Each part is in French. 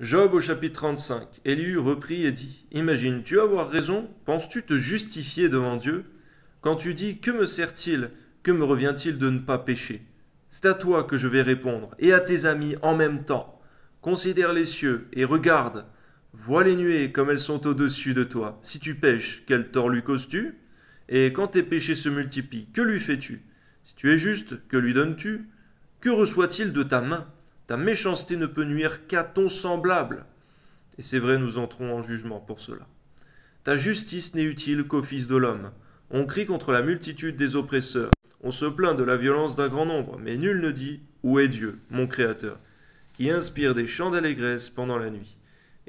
Job au chapitre 35. Élie reprit et dit, imagines-tu avoir raison? Penses-tu te justifier devant Dieu? Quand tu dis, que me sert-il? Que me revient-il de ne pas pécher? C'est à toi que je vais répondre, et à tes amis en même temps. Considère les cieux, et regarde. Vois les nuées comme elles sont au-dessus de toi. Si tu pêches, quel tort lui causes-tu? Et quand tes péchés se multiplient, que lui fais-tu? Si tu es juste, que lui donnes-tu? Que reçoit-il de ta main? Ta méchanceté ne peut nuire qu'à ton semblable. Et c'est vrai, nous entrons en jugement pour cela. Ta justice n'est utile qu'au Fils de l'homme. On crie contre la multitude des oppresseurs. On se plaint de la violence d'un grand nombre, mais nul ne dit où est Dieu, mon Créateur, qui inspire des chants d'allégresse pendant la nuit.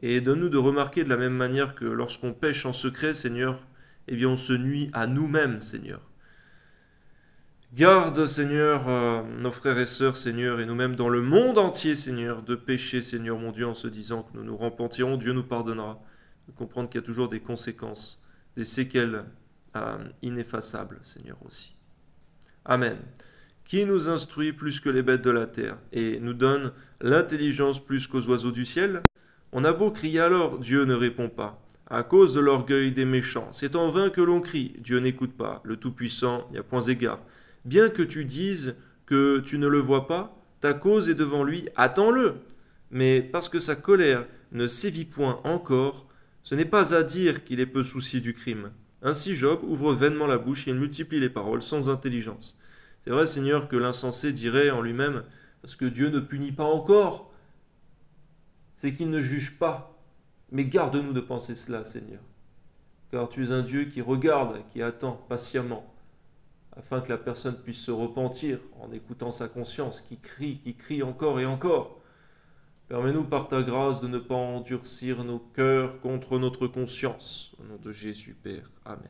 Et donne-nous de remarquer de la même manière que lorsqu'on pêche en secret, Seigneur, eh bien on se nuit à nous-mêmes, Seigneur. Garde, Seigneur, nos frères et sœurs, Seigneur, et nous-mêmes dans le monde entier, Seigneur, de pécher, Seigneur mon Dieu, en se disant que nous nous repentirons, Dieu nous pardonnera. De comprendre qu'il y a toujours des conséquences, des séquelles ineffaçables, Seigneur aussi. Amen. Qui nous instruit plus que les bêtes de la terre et nous donne l'intelligence plus qu'aux oiseaux du ciel? On a beau crier alors, Dieu ne répond pas. À cause de l'orgueil des méchants, c'est en vain que l'on crie, Dieu n'écoute pas, le Tout-Puissant n'y a point égard. Bien que tu dises que tu ne le vois pas, ta cause est devant lui, attends-le. Mais parce que sa colère ne sévit point encore, ce n'est pas à dire qu'il est peu soucié du crime. Ainsi Job ouvre vainement la bouche et il multiplie les paroles sans intelligence. C'est vrai, Seigneur, que l'insensé dirait en lui-même, parce que Dieu ne punit pas encore, c'est qu'il ne juge pas. Mais garde-nous de penser cela, Seigneur. Car tu es un Dieu qui regarde, qui attend patiemment, afin que la personne puisse se repentir en écoutant sa conscience, qui crie encore et encore. Permets-nous par ta grâce de ne pas endurcir nos cœurs contre notre conscience. Au nom de Jésus, Père. Amen.